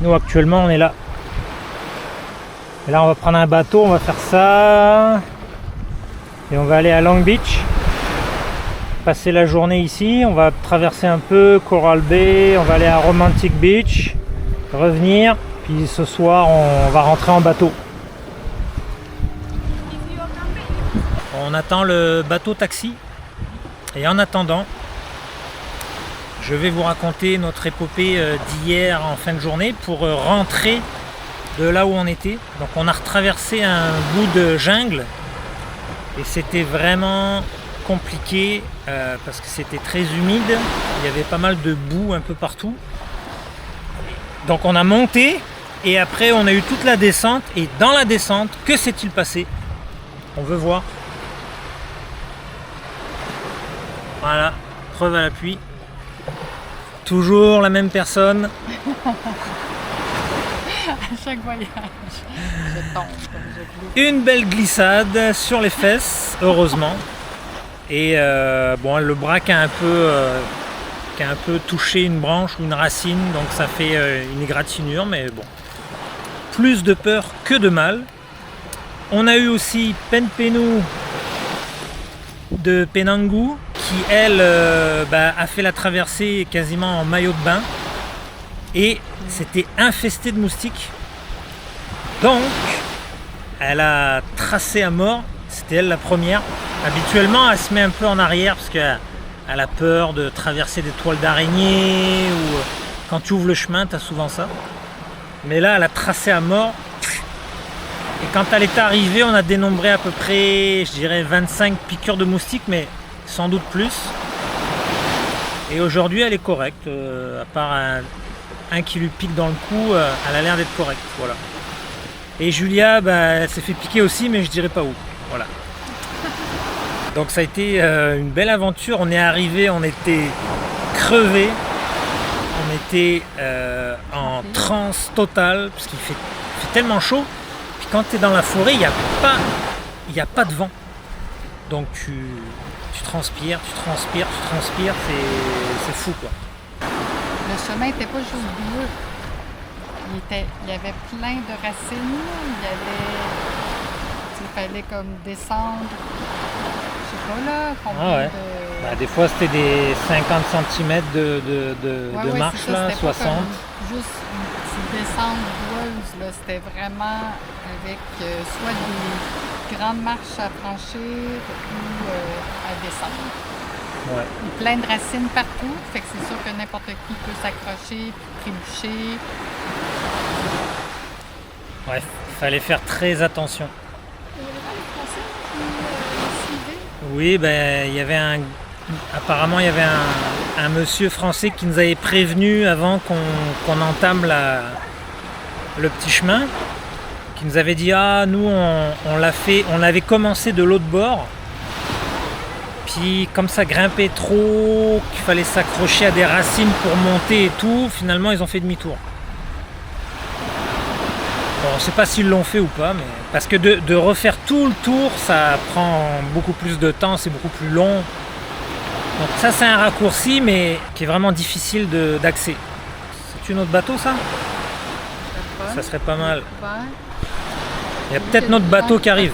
Nous actuellement on est là. Et là on va prendre un bateau, on va faire ça. Et on va aller à Long Beach. Passer la journée ici. On va traverser un peu Coral Bay. On va aller à Romantic Beach. Revenir. Puis ce soir on va rentrer en bateau. On attend le bateau taxi. Et en attendant, je vais vous raconter notre épopée d'hier en fin de journée pour rentrer de là où on était. Donc on a retraversé un bout de jungle et c'était vraiment compliqué parce que c'était très humide, il y avait pas mal de boue un peu partout. Donc on a monté et après on a eu toute la descente et dans la descente, que s'est-il passé? On veut voir. Voilà, preuve à l'appui. Toujours la même personne. À chaque voyage, je tombe comme je glisse. Une belle glissade sur les fesses, heureusement. Et bon, le bras qui a un peu touché une branche ou une racine, donc ça fait une égratignure, mais bon. Plus de peur que de mal. On a eu aussi Penpenou de Penangu, qui elle a fait la traversée quasiment en maillot de bain. Et c'était infesté de moustiques. Donc, elle a tracé à mort. C'était elle la première. Habituellement, elle se met un peu en arrière parce qu'elle a peur de traverser des toiles d'araignée ou quand tu ouvres le chemin, tu as souvent ça. Mais là, elle a tracé à mort. Et quand elle est arrivée, on a dénombré à peu près, je dirais, 25 piqûres de moustiques, mais sans doute plus. Et aujourd'hui, elle est correcte, à part un qui lui pique dans le cou, elle a l'air d'être correcte, voilà. Et Julia, elle s'est fait piquer aussi, mais je dirais pas où, voilà. Donc ça a été une belle aventure. On est arrivé, on était crevés, on était en transe totale parce qu'il fait tellement chaud. Puis quand tu es dans la forêt, il n'y a pas de vent. Donc tu transpires, c'est fou quoi. Le chemin n'était pas juste bleu. Il y avait plein de racines. Il fallait comme descendre. Je sais pas là, combien de... des fois c'était des 50 cm de marche ça, là, 60. Pas juste une petite descente boueuse, là. C'était vraiment avec soit des grandes marches à franchir ou à descendre. Ouais. Plein de racines partout, fait que c'est sûr que n'importe qui peut s'accrocher, puis trébucher. Bref, il fallait faire très attention. Il y avait pas les Français qui suivaient? Oui, apparemment il y avait un monsieur français qui nous avait prévenu avant qu'on entame le petit chemin, qui nous avait dit nous on l'avait commencé de l'autre bord. Puis comme ça grimpait trop, qu'il fallait s'accrocher à des racines pour monter et tout, finalement ils ont fait demi-tour. Bon, on ne sait pas s'ils l'ont fait ou pas, mais parce que de refaire tout le tour, ça prend beaucoup plus de temps, c'est beaucoup plus long. Donc ça c'est un raccourci, mais qui est vraiment difficile d'accès. C'est une autre bateau ça? Ça serait pas mal. Il y a peut-être notre bateau qui arrive.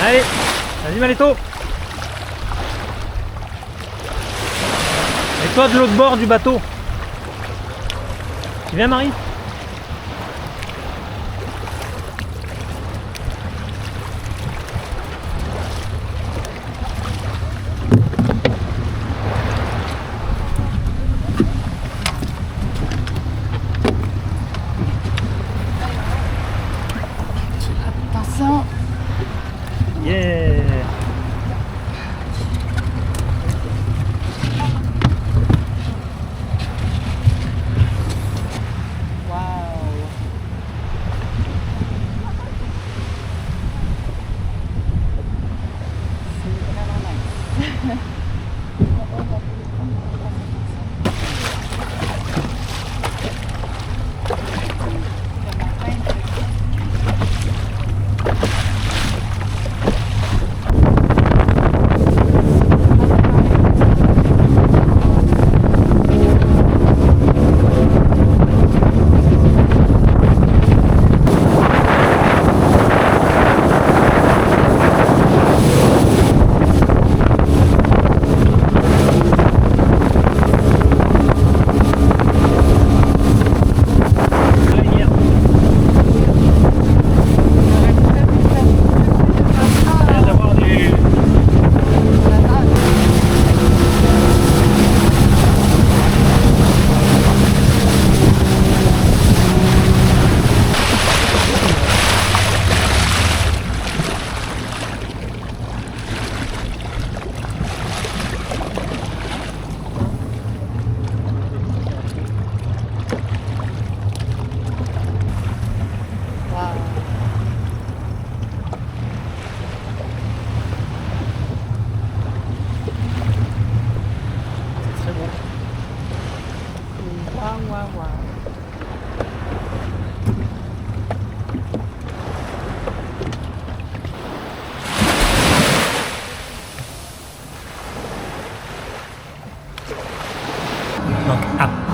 Allez, vas-y Malito. Et toi de l'autre bord du bateau. Tu viens Marie? Attention. Yeah.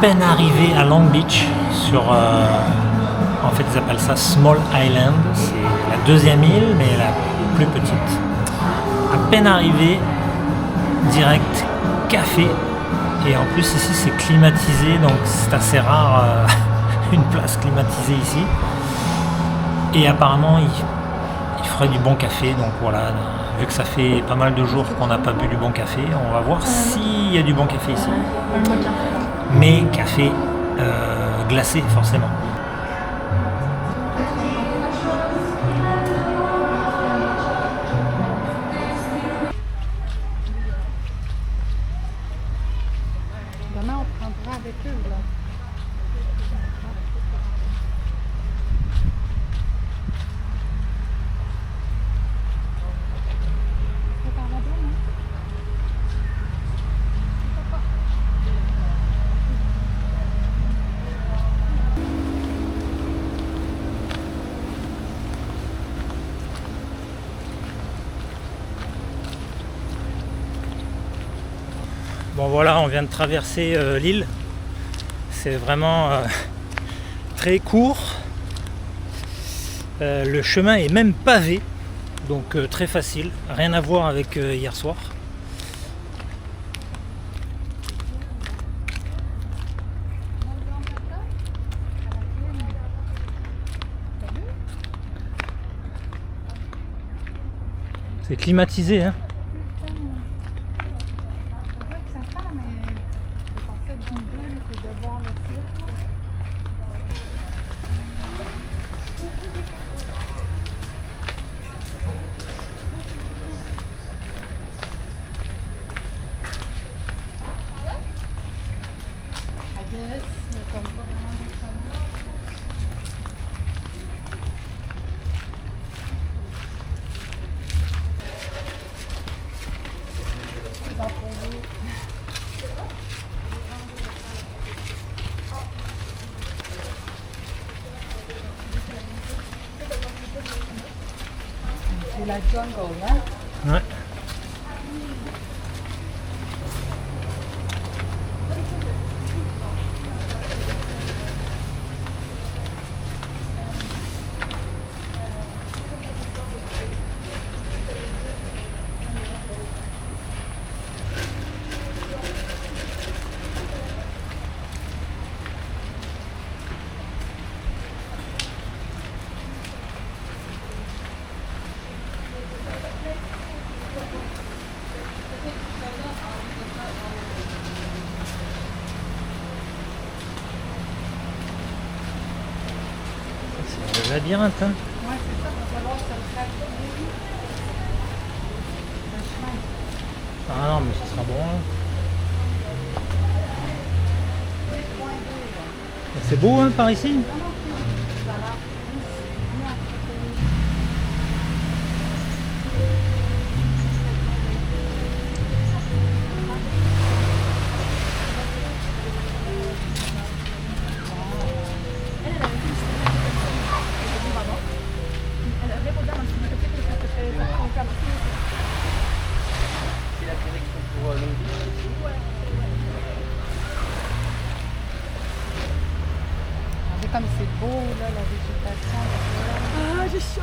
peine arrivé à Long Beach, en fait ils appellent ça Small Island, c'est la deuxième île mais la plus petite. À peine arrivé, direct café, et en plus ici c'est climatisé, donc c'est assez rare une place climatisée ici. Et apparemment il ferait du bon café, donc voilà, vu que ça fait pas mal de jours qu'on n'a pas bu du bon café, on va voir s'il y a du bon café ici. Mais café glacé forcément. Demain, on prendra avec eux, là. C'est par là-bas, non? Bon voilà, on vient de traverser l'île. C'est vraiment très court. Le chemin est même pavé, donc très facile. Rien à voir avec hier soir. C'est climatisé, hein. C'est la jungle, hein? Ouais. C'est un labyrinthe, hein. Ouais, c'est ça, il va falloir se traverser le chemin. Ah non, mais ça sera bon, hein. C'est beau, hein, par ici. Regardez comme c'est beau, là, la végétation. Ah, j'ai chaud.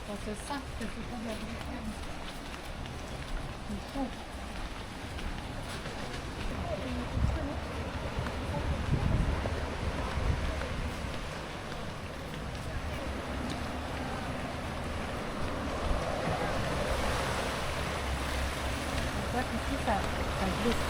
On se sent que c'est pas de la vraie ferme. C'est chaud. On voit qu'ici, ça glisse.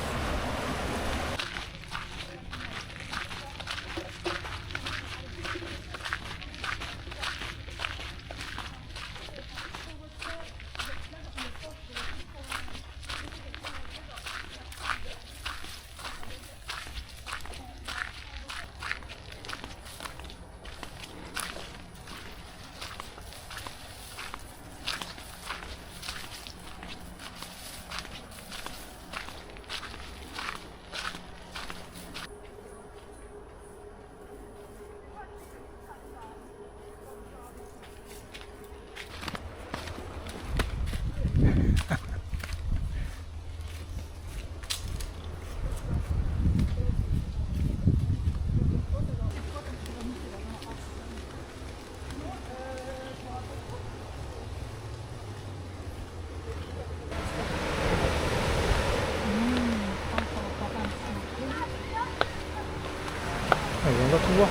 Allez, on va tout voir.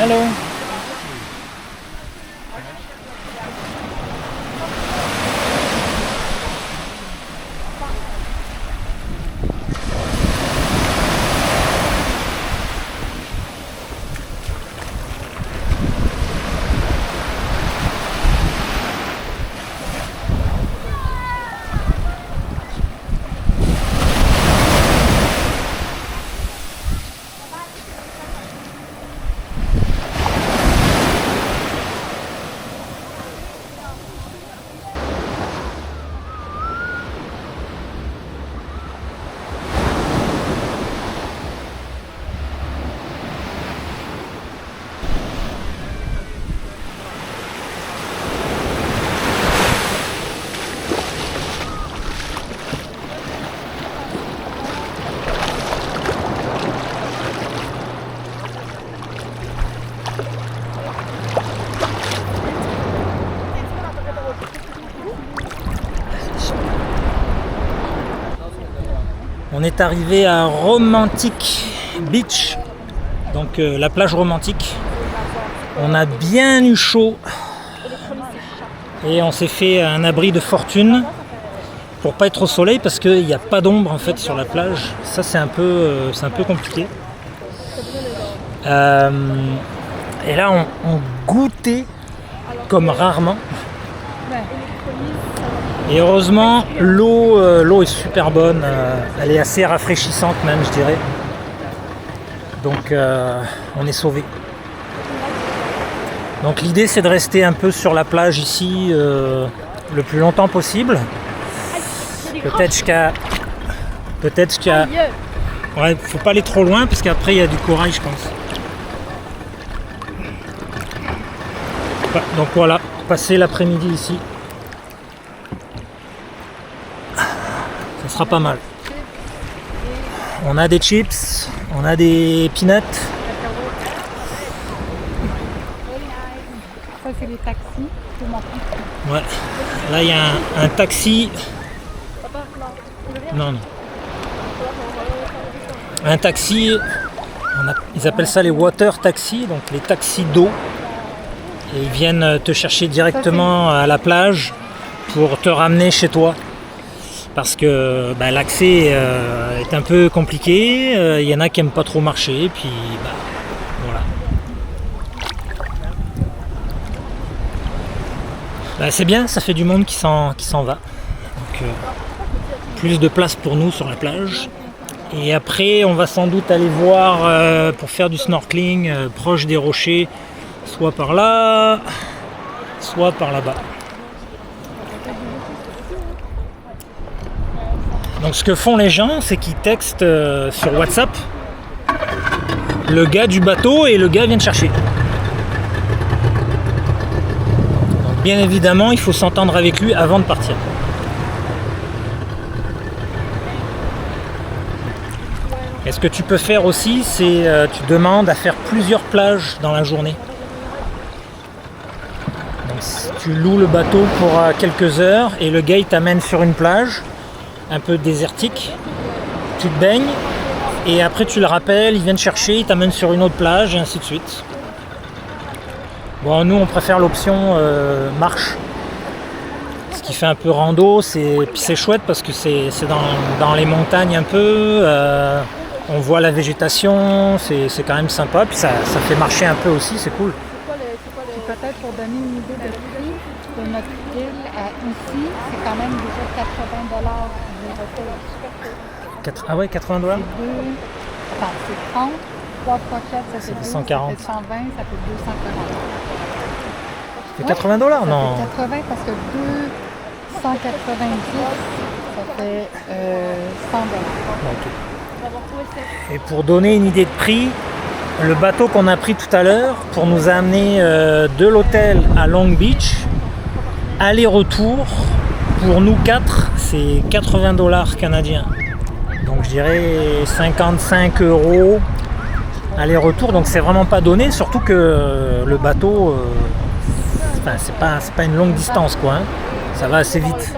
Hello. On est arrivé à Romantic Beach, donc la plage romantique. On a bien eu chaud et on s'est fait un abri de fortune pour pas être au soleil parce qu'il n'y a pas d'ombre en fait sur la plage. Ça c'est un peu compliqué. Et là on goûtait comme rarement. Et heureusement, l'eau est super bonne, elle est assez rafraîchissante même, je dirais. Donc on est sauvés. Donc l'idée c'est de rester un peu sur la plage ici le plus longtemps possible. Peut-être jusqu'à... Ouais, faut pas aller trop loin parce qu'après il y a du corail je pense. Donc voilà, passer l'après-midi ici. Ça sera pas mal. On a des chips, on a des peanuts. Ça, c'est les taxis. Je vais montrer. Ouais. Là, il y a un taxi. Non. Un taxi. Ils appellent ça les water taxis, donc les taxis d'eau. Et ils viennent te chercher directement à la plage pour te ramener chez toi. Parce que l'accès est un peu compliqué, il y en a qui n'aiment pas trop marcher, puis voilà. C'est bien, ça fait du monde qui s'en va. Donc, plus de place pour nous sur la plage. Et après, on va sans doute aller voir pour faire du snorkeling proche des rochers, soit par là, soit par là-bas. Donc ce que font les gens, c'est qu'ils textent sur WhatsApp le gars du bateau et le gars vient te chercher. Donc bien évidemment, il faut s'entendre avec lui avant de partir. Et ce que tu peux faire aussi, c'est tu demandes à faire plusieurs plages dans la journée. Donc tu loues le bateau pour quelques heures et le gars il t'amène sur une plage un peu désertique, tu te baignes et après tu le rappelles, il vient te chercher, il t'amène sur une autre plage et ainsi de suite. Bon, nous on préfère l'option marche, ce qui fait un peu rando, puis c'est chouette parce que c'est dans les montagnes un peu, on voit la végétation, c'est quand même sympa, puis ça fait marcher un peu aussi, c'est cool. Peut-être pour donner une idée de prix de notre île à ici, c'est quand même déjà $80 du repas. Ah ouais, $80 Attends, c'est 30, 3 fois 4, ça fait 12, 140. ça fait 120, ça fait 240. C'est $80 non? Ça fait 80 parce que 290, ça c'était 100 $. Ok. Et pour donner une idée de prix, le bateau qu'on a pris tout à l'heure pour nous amener de l'hôtel à Long Beach, aller-retour, pour nous 4, c'est 80 $ canadiens. Donc je dirais 55 € aller-retour, donc c'est vraiment pas donné, surtout que le bateau, c'est pas une longue distance quoi, hein. Ça va assez vite.